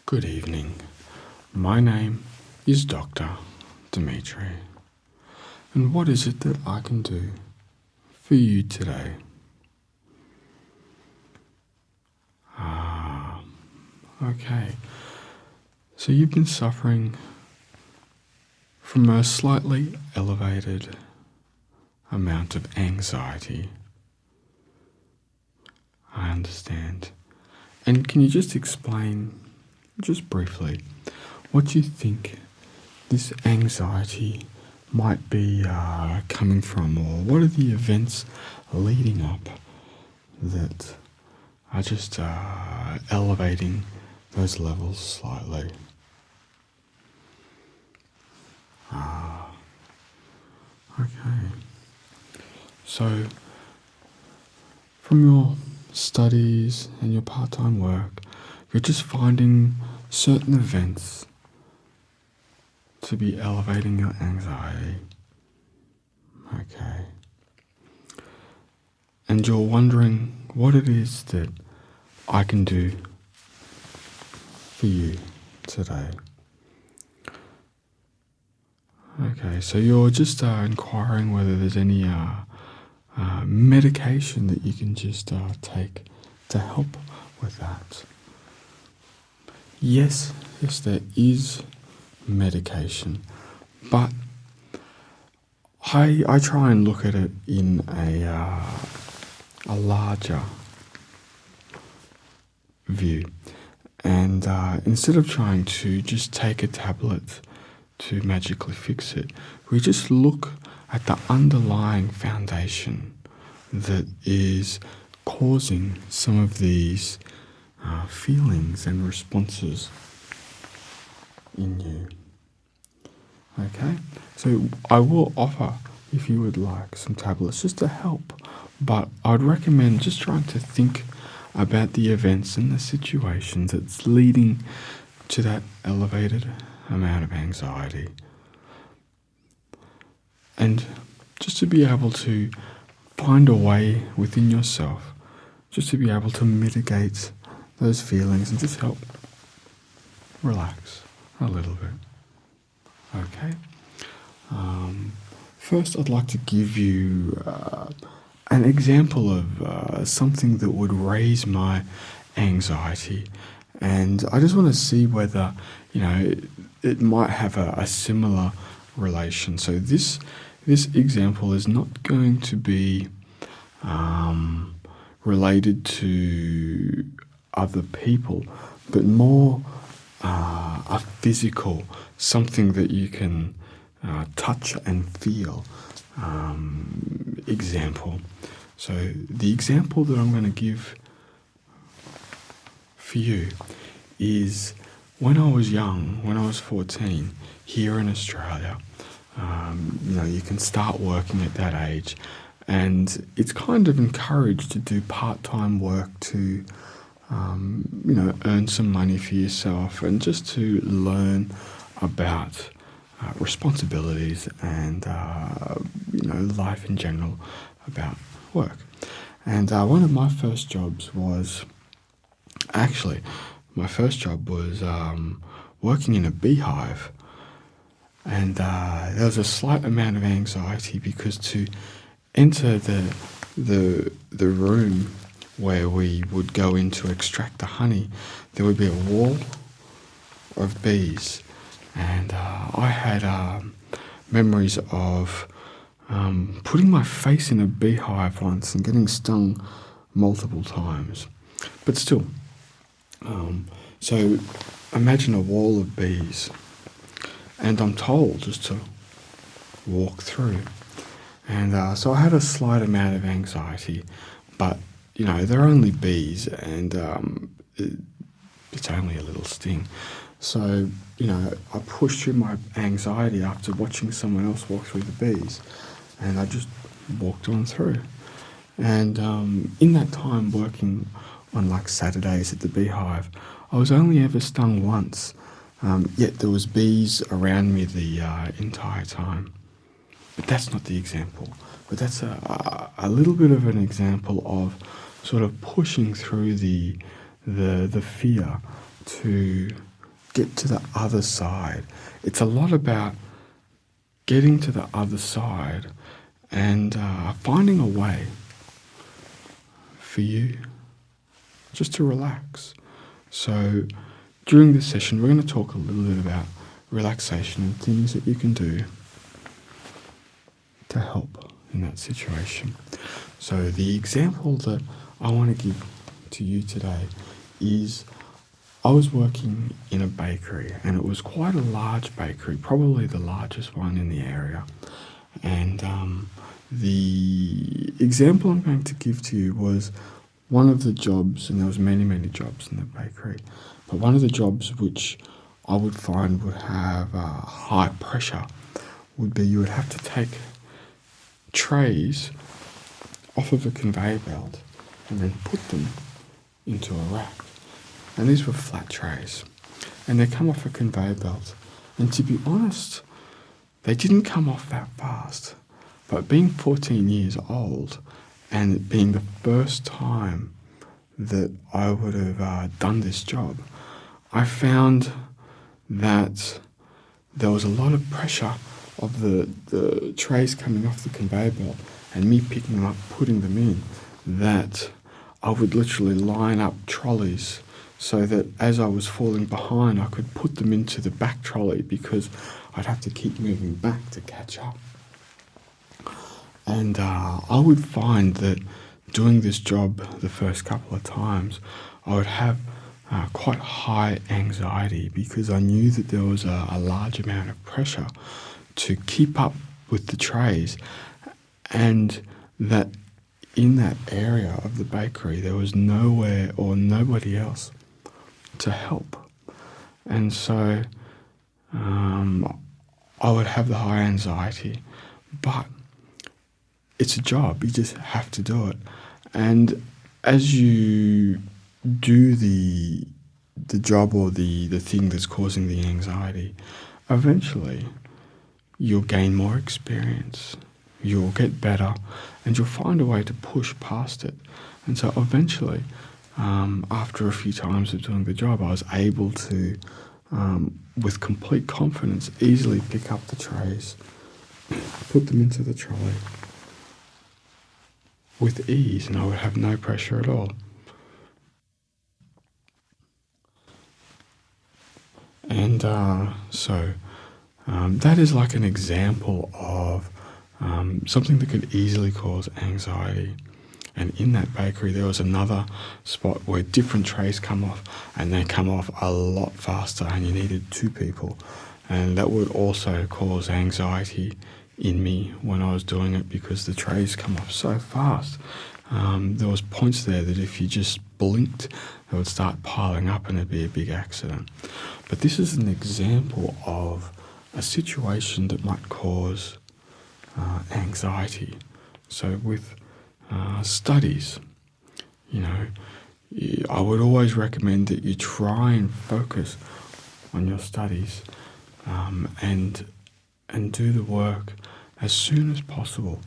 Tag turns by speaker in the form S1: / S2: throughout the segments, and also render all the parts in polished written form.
S1: Good evening. My name is Dr. Dmitri. And what is it that I can do for you today? Okay. So you've been suffering from a slightly elevated amount of anxiety. I understand. And can you just explain, just briefly, what you think this anxiety might be coming from, or what are the events leading up that are just elevating those levels slightly? Okay. So, from your studies and your part-time work, you're just finding certain events to be elevating your anxiety. Okay. And you're wondering what it is that I can do for you today. Okay, so you're just inquiring whether there's any medication that you can just take to help with that. Yes, there is medication, but I try and look at it in a larger view, and instead of trying to just take a tablet to magically fix it, we just look at the underlying foundation that is causing some of these feelings and responses in you. Okay, so I will offer, if you would like, some tablets just to help, but I'd recommend just trying to think about the events and the situations that's leading to that elevated amount of anxiety. And just to be able to find a way within yourself, just to be able to mitigate those feelings and just help relax a little bit. Okay. First, I'd like to give you an example of something that would raise my anxiety, and I just want to see whether it might have a similar relation. So this example is not going to be related to other people, but more a physical, something that you can touch and feel example. So the example that I'm going to give for you is when I was young, when I was 14, here in Australia. You can start working at that age, and it's kind of encouraged to do part-time work to earn some money for yourself and just to learn about responsibilities and life in general, about work. And one of my first jobs was working in a beehive. And there was a slight amount of anxiety because to enter the room where we would go in to extract the honey, there would be a wall of bees, and I had memories of putting my face in a beehive once and getting stung multiple times. But still, so imagine a wall of bees, and I'm told just to walk through. And so I had a slight amount of anxiety, but they're only bees, and it's only a little sting. So I pushed through my anxiety after watching someone else walk through the bees, and I just walked on through. And in that time working on like Saturdays at the beehive, I was only ever stung once. Yet there was bees around me the entire time. But that's not the example. But that's a little bit of an example of sort of pushing through the fear to get to the other side. It's a lot about getting to the other side and finding a way for you just to relax. So during this session, we're going to talk a little bit about relaxation and things that you can do to help in that situation. So the example that I want to give to you today is I was working in a bakery, and it was quite a large bakery, probably the largest one in the area. And the example I'm going to give to you was one of the jobs, and there was many, many jobs in the bakery, but one of the jobs which I would find would have high pressure would be you would have to take trays off of a conveyor belt and then put them into a rack. And these were flat trays, and they come off a conveyor belt. And to be honest, they didn't come off that fast. But being 14 years old, and it being the first time that I would have done this job, I found that there was a lot of pressure of the trays coming off the conveyor belt and me picking them up, putting them in, that I would literally line up trolleys so that as I was falling behind, I could put them into the back trolley because I'd have to keep moving back to catch up. And I would find that doing this job the first couple of times, I would have quite high anxiety because I knew that there was a large amount of pressure to keep up with the trays, and that in that area of the bakery there was nowhere or nobody else to help. And so I would have the high anxiety, but it's a job, you just have to do it. And as you do the job or the thing that's causing the anxiety, eventually you'll gain more experience, you'll get better, and you'll find a way to push past it. And so eventually, after a few times of doing the job, I was able to, with complete confidence, easily pick up the trays, put them into the trolley with ease, and I would have no pressure at all. And so that is like an example of something that could easily cause anxiety. And in that bakery, there was another spot where different trays come off, and they come off a lot faster, and you needed 2 people. And that would also cause anxiety in me when I was doing it because the trays come off so fast. There was points there that if you just blinked, they would start piling up and it'd be a big accident. But this is an example of a situation that might cause anxiety. So with studies, I would always recommend that you try and focus on your studies and do the work as soon as possible.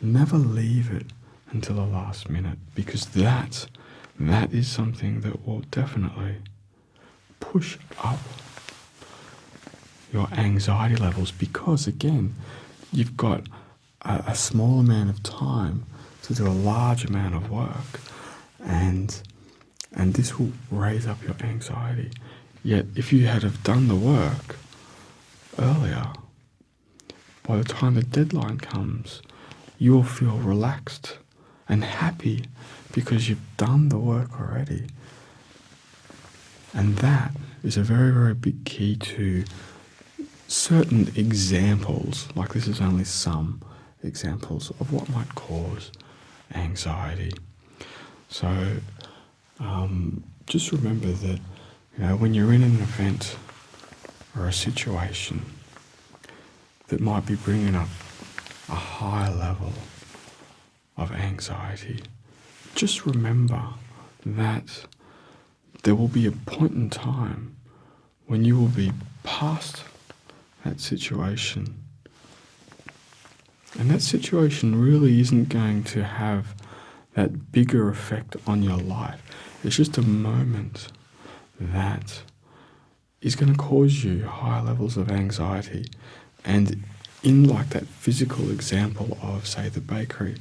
S1: Never leave it until the last minute, because that is something that will definitely push up your anxiety levels, because again, you've got a small amount of time to do a large amount of work, and this will raise up your anxiety. Yet if you had have done the work earlier, by the time the deadline comes, you will feel relaxed and happy because you've done the work already. And that is a very, very big key to certain examples, like this is only some examples of what might cause anxiety. So just remember that when you're in an event or a situation that might be bringing up a high level of anxiety, just remember that there will be a point in time when you will be past that situation. And that situation really isn't going to have that bigger effect on your life. It's just a moment that is going to cause you high levels of anxiety. And in like that physical example of, say, the bakery,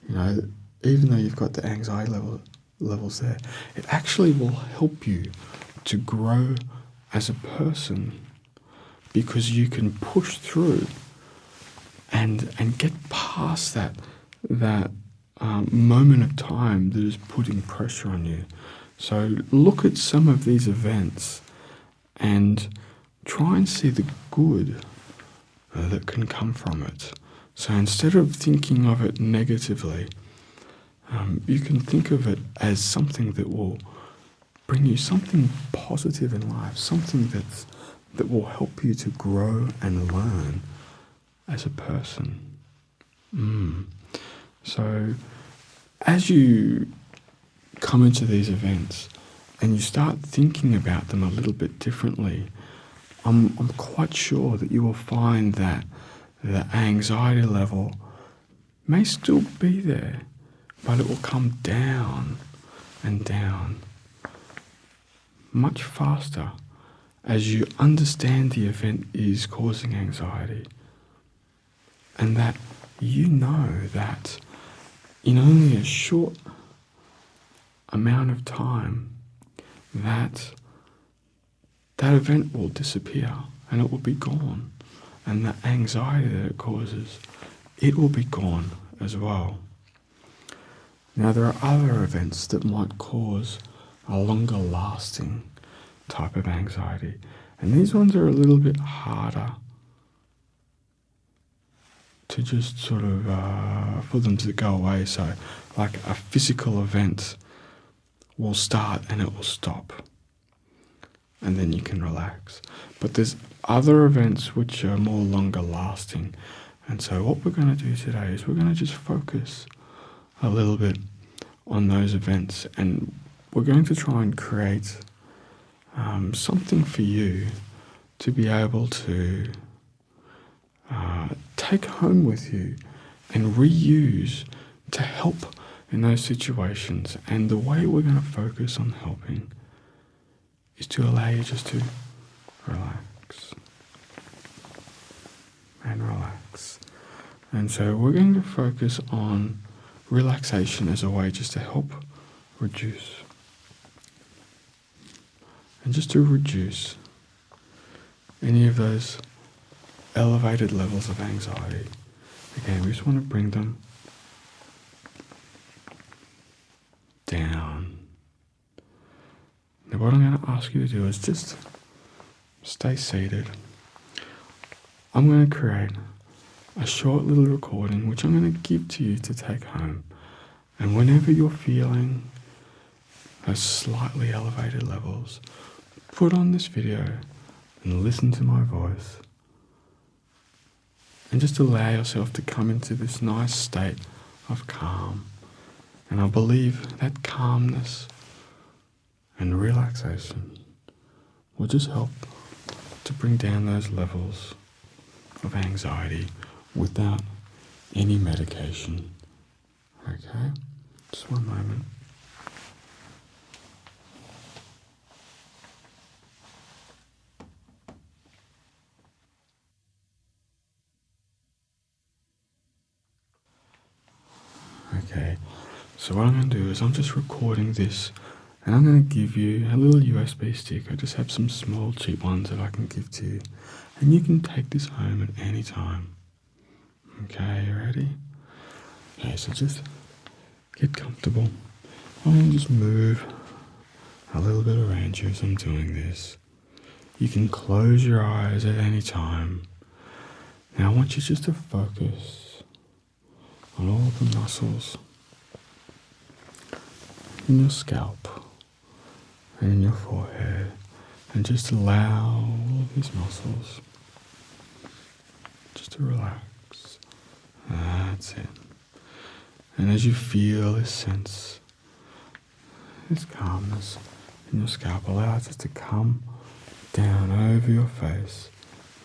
S1: you know, even though you've got the anxiety levels there, it actually will help you to grow as a person, because you can push through and get past that moment of time that is putting pressure on you. So look at some of these events and try and see the good that can come from it. So instead of thinking of it negatively, you can think of it as something that will bring you something positive in life, something that will help you to grow and learn as a person. So as you come into these events and you start thinking about them a little bit differently, I'm quite sure that you will find that the anxiety level may still be there, but it will come down and down much faster as you understand the event is causing anxiety, and that you know that in only a short amount of time that event will disappear and it will be gone, and the anxiety that it causes, it will be gone as well. Now there are other events that might cause a longer lasting type of anxiety, and these ones are a little bit harder to just sort of for them to go away. So like a physical event will start and it will stop, and then you can relax. But there's other events which are more longer lasting, and so what we're going to do today is we're going to just focus a little bit on those events, and we're going to try and create something for you to be able to take home with you and reuse to help in those situations. And the way we're going to focus on helping is to allow you just to relax and relax. And so we're going to focus on relaxation as a way just to help reduce. And just to reduce any of those elevated levels of anxiety. Again, we just want to bring them down. Now what I'm going to ask you to do is just stay seated. I'm going to create a short little recording which I'm going to give to you to take home. And whenever you're feeling those slightly elevated levels, put on this video and listen to my voice, and just allow yourself to come into this nice state of calm. And I believe that calmness and relaxation will just help to bring down those levels of anxiety without any medication. Okay? Just one moment. Okay, so what I'm going to do is I'm just recording this, and I'm going to give you a little USB stick. I just have some small cheap ones that I can give to you, and you can take this home at any time. Okay, you ready? Okay, so just get comfortable. I'm going to just move a little bit around you as I'm doing this. You can close your eyes at any time. Now I want you just to focus on all the muscles in your scalp and in your forehead, and just allow all of these muscles just to relax. That's it. And as you feel this sense, this calmness in your scalp, allow it just to come down over your face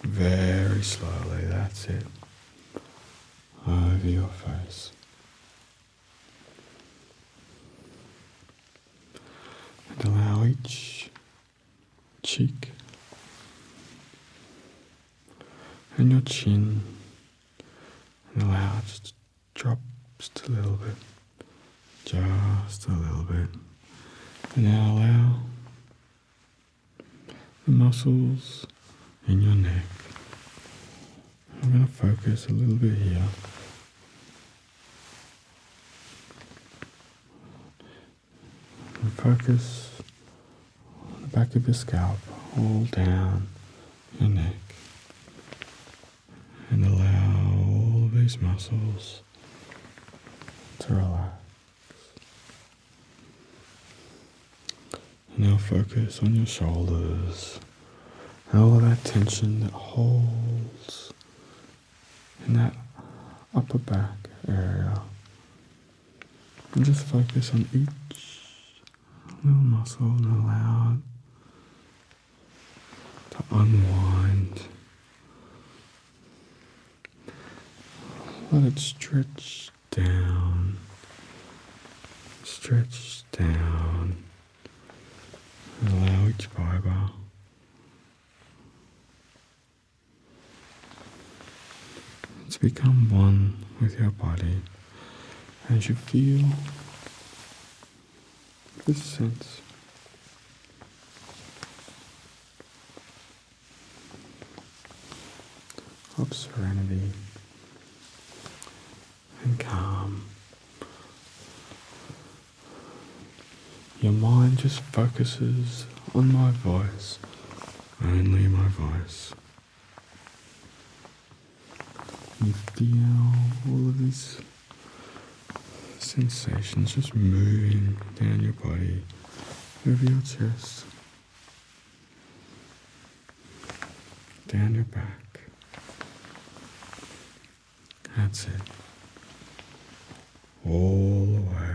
S1: very slowly. That's it. Over your face. And allow each cheek and your chin, and allow it just to drop just a little bit, just a little bit. And now allow the muscles in your neck. I'm going to focus a little bit here. And focus on the back of your scalp, all down your neck. And allow all of these muscles to relax. And now focus on your shoulders and all of that tension that holds in that upper back area. And just focus on each little muscle and allow it to unwind. Let it stretch down, and allow each fibre to become one with your body as you feel this sense of serenity and calm. Your mind just focuses on my voice, only my voice. You feel all of these sensations just moving down your body, over your chest, down your back. That's it. All the way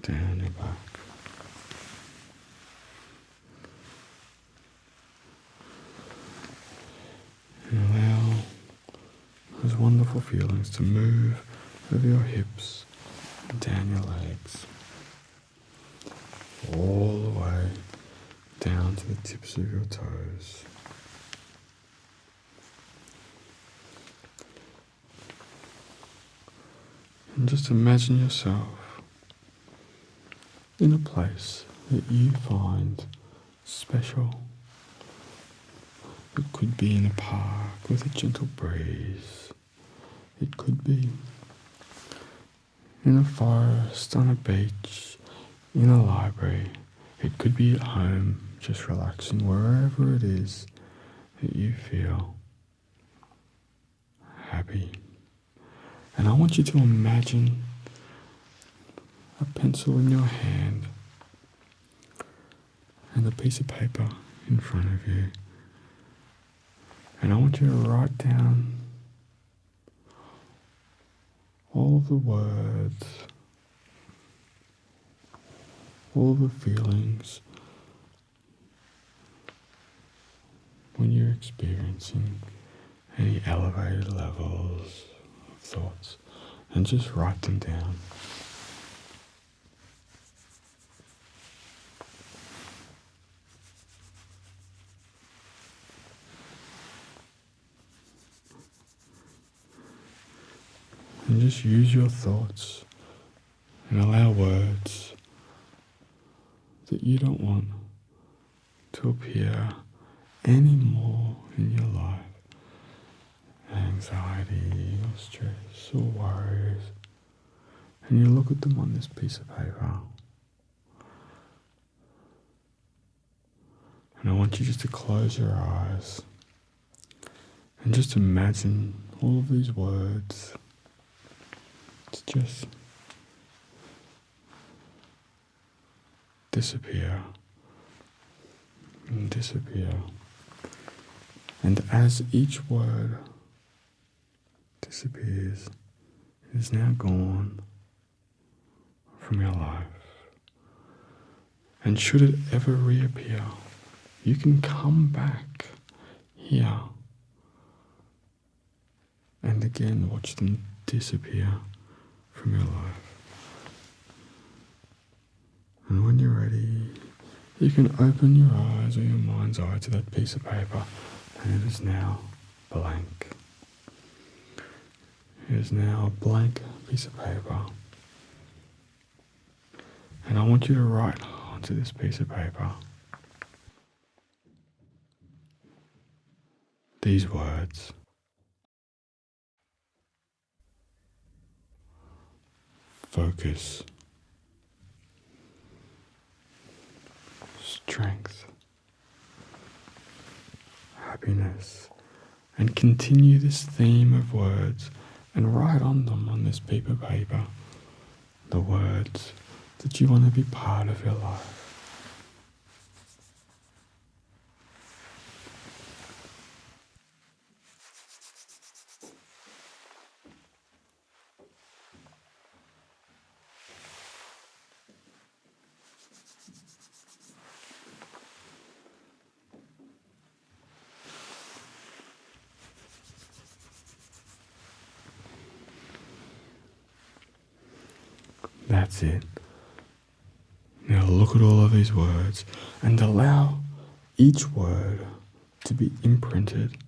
S1: down your back. And allow those wonderful feelings to move over your hips and down your legs. All the way down to the tips of your toes. And just imagine yourself in a place that you find special. It could be in a park with a gentle breeze. It could be in a forest, on a beach, in a library. It could be at home, just relaxing, wherever it is that you feel happy. And I want you to imagine a pencil in your hand and a piece of paper in front of you. And I want you to write down all of the words, all of the feelings when you're experiencing any elevated levels of thoughts, and just write them down. And just use your thoughts and allow words that you don't want to appear anymore in your life. Anxiety or stress or worries. And you look at them on this piece of paper. And I want you just to close your eyes and just imagine all of these words to just disappear and disappear. And as each word disappears, it is now gone from your life. And should it ever reappear, you can come back here and again watch them disappear from your life. And when you're ready, you can open your eyes or your mind's eye to that piece of paper, and it is now blank. It is now a blank piece of paper. And I want you to write onto this piece of paper these words: focus, strength, happiness, and continue this theme of words and write on them on this piece of paper the words that you want to be part of your life. That's it. Now look at all of these words and allow each word to be imprinted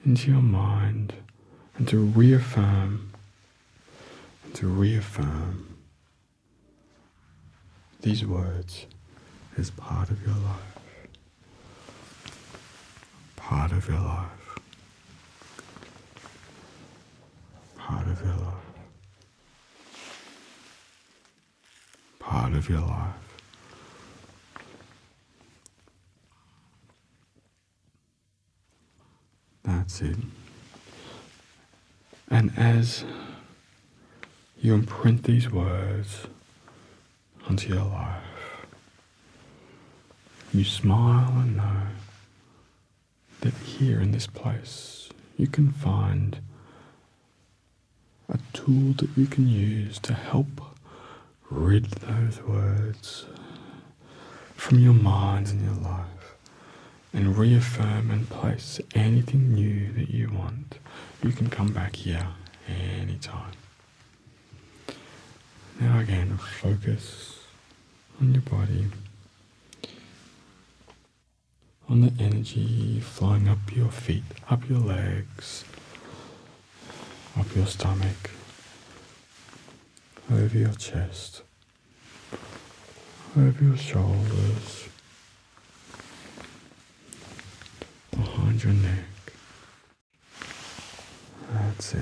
S1: into your mind and to reaffirm these words as part of your life. Part of your life. Part of your life. Part of your life. That's it. And as you imprint these words onto your life, you smile and know that here in this place you can find a tool that you can use to help rid those words from your mind and your life and reaffirm and place anything new that you want. You can come back here anytime. Now again, focus on your body, on the energy flowing up your feet, up your legs, up your stomach, over your chest, over your shoulders, behind your neck. That's it.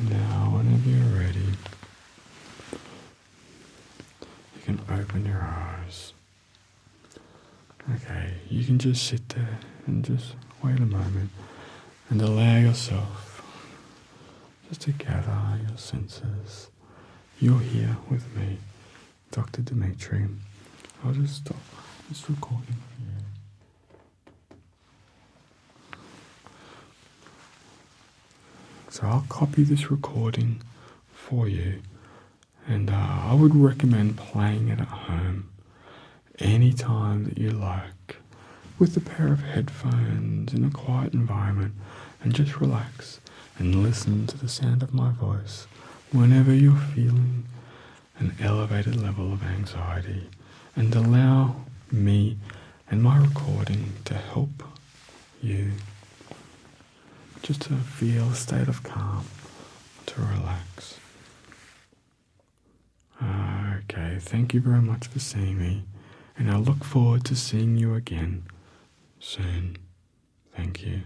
S1: Now, whenever you're ready, you can open your eyes. Okay, you can just sit there and just wait a moment and allow yourself just to gather your senses. You're here with me, Dr. Dmitri. I'll just stop this recording for you. So I'll copy this recording for you, and I would recommend playing it at home anytime that you like, with a pair of headphones in a quiet environment, and just relax and listen to the sound of my voice whenever you're feeling an elevated level of anxiety, and allow me and my recording to help you just to feel a state of calm, to relax. Okay, thank you very much for seeing me, and I look forward to seeing you again soon. Thank you.